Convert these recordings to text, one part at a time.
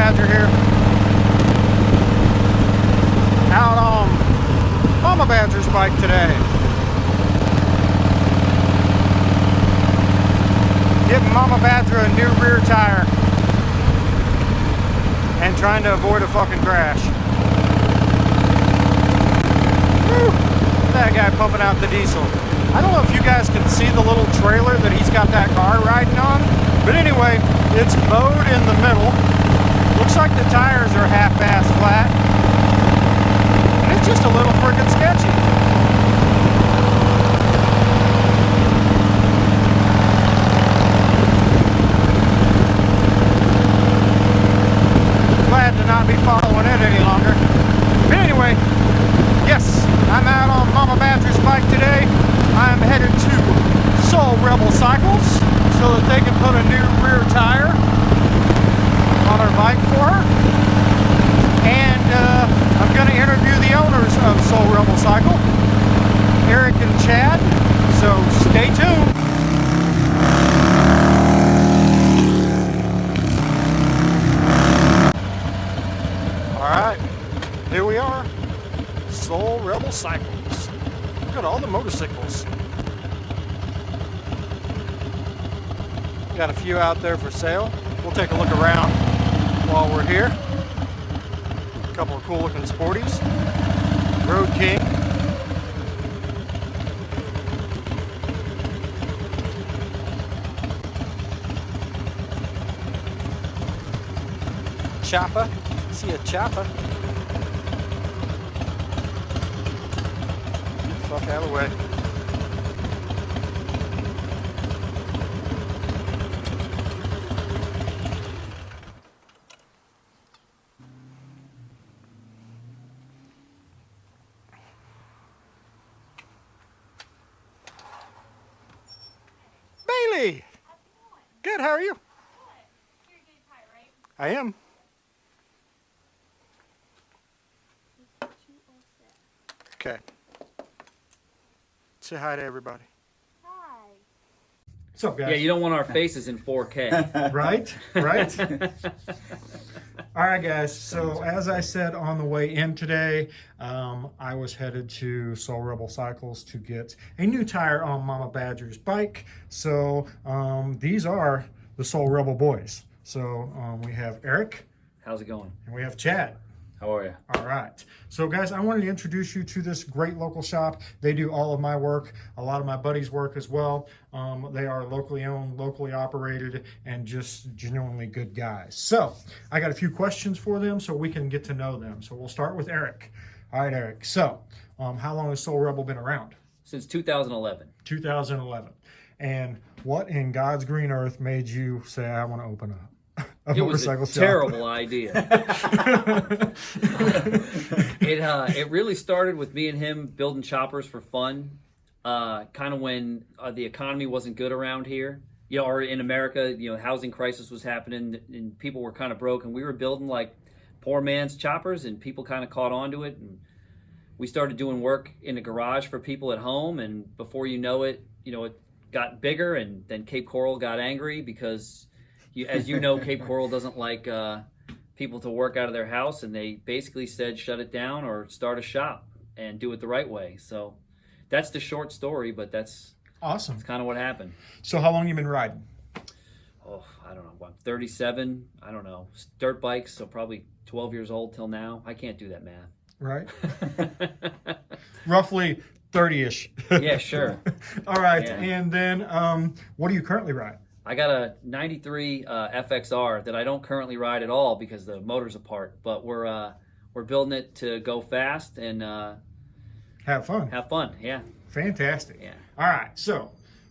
Badger here. Out on Momma Badger's bike today. Giving Momma Badger a new rear tire. And trying to avoid a fucking crash. Woo. That guy pumping out the diesel. I don't know if you guys can see the little trailer that he's got that car riding on. But anyway, it's bowed in the middle. Looks like the tires are half-ass flat. And it's just a little freaking sketchy. Glad to not be following it any longer. But anyway, yes, I'm out on Momma Badger's bike today. I'm headed to Soul Rebel Cycles so that they can put a new rear tire on her bike for her. And I'm going to interview the owners of Soul Rebel Cycle, Eric and Chad, so stay tuned. Alright, here we are, Soul Rebel Cycles. Look at all the motorcycles. Got a few out there for sale. We'll take a look around while we're here. A couple of cool looking sporties. Road King. Chopper. See a chopper. Fuck out of the way. Bailey! Good, how are you? You're getting tired, right? I am. Okay. Say hi to everybody. Hi. What's up, guys? Yeah, you don't want our faces in 4K. Right? Right? All right, guys. So as I said on the way in today, I was headed to Soul Rebel Cycles to get a new tire on Momma Badger's bike. So these are the Soul Rebel boys. So we have Eric. How's it going? And we have Chad. How are you? All right. So guys, I wanted to introduce you to this great local shop. They do all of my work, a lot of my buddies' work as well. They are locally owned, locally operated, and just genuinely good guys. So I got a few questions for them so we can get to know them. So we'll start with Eric. All right, Eric. So how long has Soul Rebel been around? Since 2011. 2011. And what in God's green earth made you say, I want to open up a It was motorcycle a shop? terrible idea. It really started with me and him building choppers for fun. Kind of when the economy wasn't good around here, you know, or in America, you know, housing crisis was happening and people were kind of broke, and we were building like poor man's choppers, and people kind of caught on to it, and we started doing work in the garage for people at home, and before you know it, you know, it got bigger, and then Cape Coral got angry because, as you know, Cape Coral doesn't like people to work out of their house, and they basically said shut it down or start a shop and do it the right way. So that's the short story, but that's Awesome. That's kind of what happened. So how long you been riding? Oh, I don't know. I'm 37. I don't know. Dirt bikes, so probably 12 years old till now. I can't do that math. Right? Roughly 30-ish. Yeah, sure. All right. Yeah. And then what do you currently ride? I got a 93 FXR that I don't currently ride at all because the motor's apart, but we're building it to go fast and Have fun. have fun. Yeah. Fantastic. Yeah. All right. So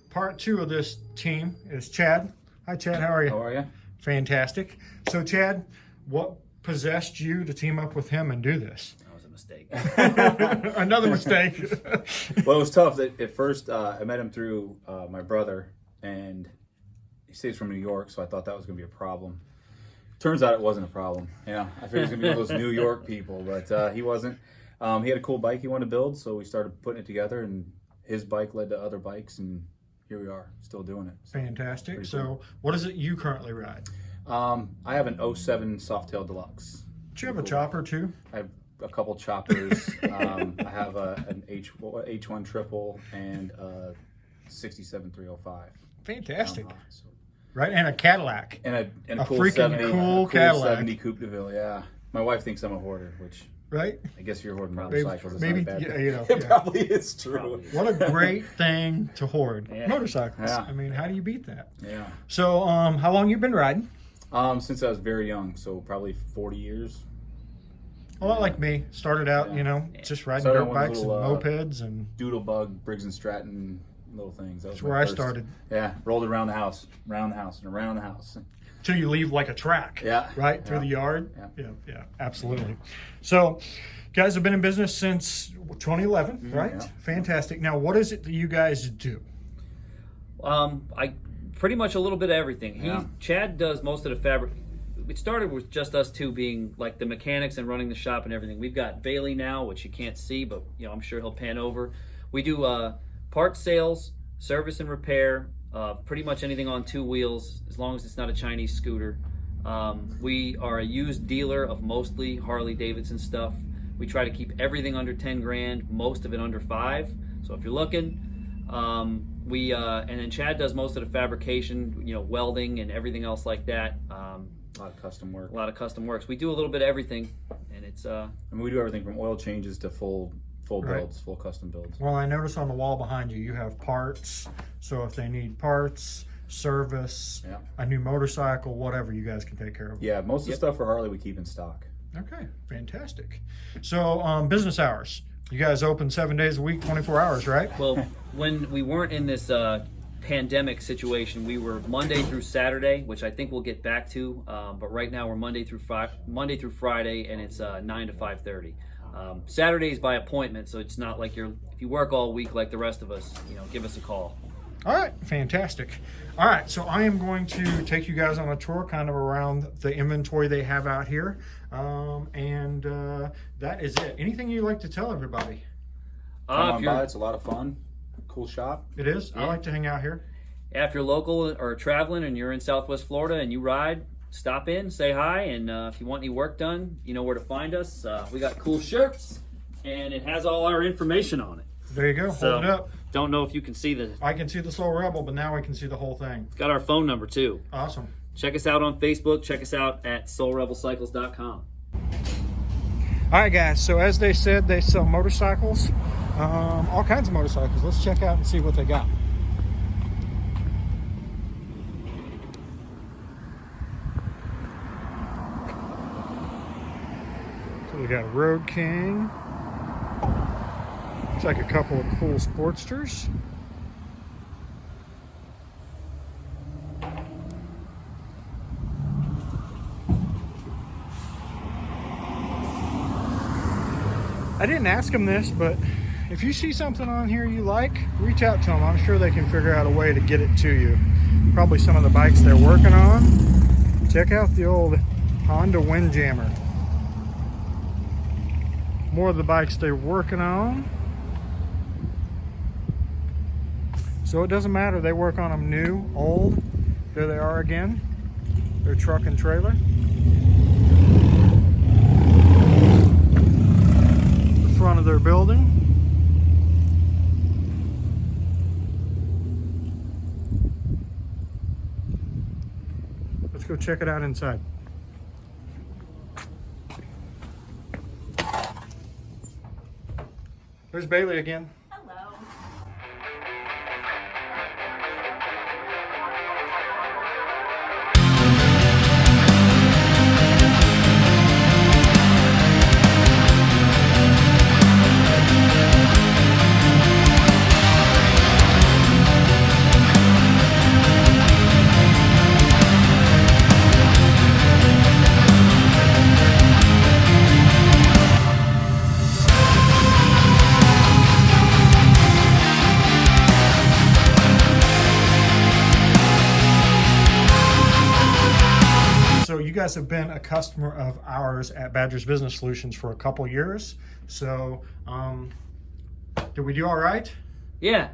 part two of this team is Chad. Hi, Chad. How are you? How are you? Fantastic. So, Chad, what possessed you to team up with him and do this? That was a mistake. Another mistake. Well, it was tough. At first, I met him through my brother, and he stays from New York, so I thought that was going to be a problem. Turns out it wasn't a problem. Yeah, I figured he was going to be one of those New York people, but he wasn't. He had a cool bike he wanted to build, so we started putting it together, and his bike led to other bikes, and here we are, still doing it. So, Fantastic. pretty So, cool. what is it you currently ride? I have an '07 Softail Deluxe. Do you have a chopper too? I have a couple choppers. I have an H1 triple and a 67 305. Fantastic. So. Right, and a Cadillac. And a cool freaking 70, cool Cadillac. 70 Coupe de Ville, yeah. My wife thinks I'm a hoarder, which Right? I guess if you're hoarding Maybe- motorcycles. It's maybe, not a bad yeah, thing. you know, It yeah. probably is true. Probably. What a great thing to hoard. Yeah. Motorcycles. Yeah. I mean, how do you beat that? Yeah. So, how long you been riding? Since I was very young, so probably 40 years. A lot like me. Started out, Yeah. just riding Started dirt with bikes and little, mopeds, and Doodlebug, Briggs and Stratton, little things. That was that's my where I first. started. Yeah, rolled it around the house, and around the house. Till you leave like a track. Yeah. Right through Yeah. the yard. Yeah. Yeah, absolutely. So, guys have been in business since 2011, right? yeah. Fantastic. Now, what is it that you guys do? I pretty much a little bit of everything. Yeah. Chad does most of the fabric. It started with just us two being like the mechanics and running the shop and everything. We've got Bailey now, which you can't see, but I'm sure he'll pan over. We do part sales, service and repair, pretty much anything on two wheels, as long as it's not a Chinese scooter. We are a used dealer of mostly Harley Davidson stuff. We try to keep everything under 10 grand, most of it under 5. So if you're looking, and then Chad does most of the fabrication, welding and everything else like that. A lot of custom work. A lot of custom works. We do a little bit of everything, and it's I mean, we do everything from oil changes to full Right. builds, full custom builds. Well, I notice on the wall behind you have parts. So if they need parts, service, Yeah. a new motorcycle, whatever, you guys can take care of. Yeah, most of the stuff for Harley we keep in stock. Okay, fantastic. So, business hours. You guys open 7 days a week, 24 hours, right? well, when we weren't in this pandemic situation, we were Monday through Saturday, which I think we'll get back to. But right now we're Monday through Friday, and it's 9 to 5:30. Saturdays by appointment, so it's not like if you work all week like the rest of us, give us a call. All right, fantastic. All right, so I am going to take you guys on a tour kind of around the inventory they have out here. And that is it. Anything you'd like to tell everybody? Come If on you're by, it's a lot of fun. Cool shop. It is. I Yeah. like to hang out here. if you're local or traveling and you're in Southwest Florida and you ride, stop in, say hi, and if you want any work done, you know where to find us. We got cool shirts, and it has all our information on it. There you go. So, Hold it up. Don't know if you can see I can see the Soul Rebel, but now I can see the whole thing. got our phone number too. Awesome. Check us out on Facebook. Check us out at soulrebelcycles.com. All right, guys. So as they said, they sell motorcycles, all kinds of motorcycles. Let's check out and see what they got. So we got a Road King. Looks like a couple of cool Sportsters. I didn't ask them this, but if you see something on here you like, reach out to them. I'm sure they can figure out a way to get it to you. Probably some of the bikes they're working on. Check out the old Honda Windjammer. More of the bikes they're working on. So it doesn't matter, they work on them new, old. There they are again. Their truck and trailer. Front of their building. Let's go check it out inside. There's Bailey again. Hello. So you guys have been a customer of ours at Badger's Business Solutions for a couple years. So, did we do all right? Yeah,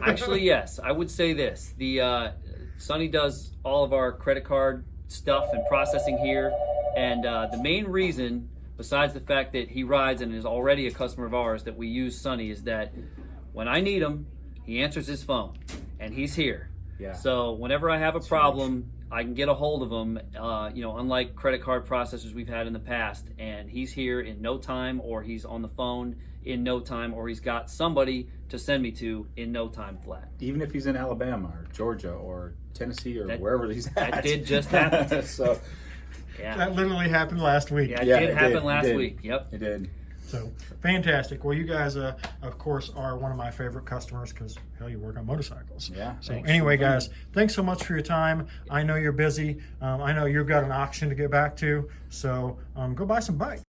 actually, yes. I would say this. The Sonny does all of our credit card stuff and processing here. And the main reason, besides the fact that he rides and is already a customer of ours, that we use Sonny, is that when I need him, he answers his phone and he's here. Yeah. So whenever I have a problem, I can get a hold of him, unlike credit card processors we've had in the past. And he's here in no time, or he's on the phone in no time, or he's got somebody to send me to in no time flat. Even if he's in Alabama or Georgia or Tennessee or wherever he's at. That did just happen. So, Yeah. That literally happened last week. Yeah, it did happen last week. Yep. It did. So fantastic. Well, you guys, of course, are one of my favorite customers because, hell, you work on motorcycles. Yeah. So Thanks. anyway, guys, thanks so much for your time. I know you're busy. I know you've got an auction to get back to. So go buy some bikes.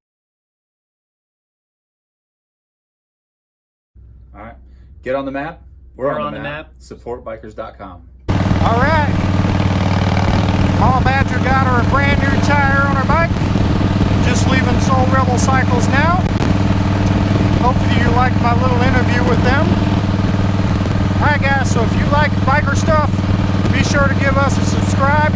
All right. Get on the map. We're on the map. Supportbikers.com. All right. Momma Badger got her a brand new tire on her bike. Just leaving Soul Rebel Cycles now. Hopefully you liked my little interview with them. All right, guys, so if you like biker stuff, be sure to give us a subscribe.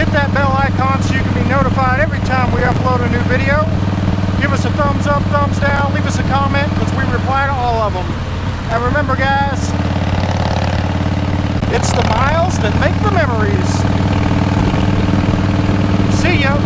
Hit that bell icon so you can be notified every time we upload a new video. Give us a thumbs up, thumbs down, leave us a comment because we reply to all of them. And remember, guys, it's the miles that make the memories. See ya.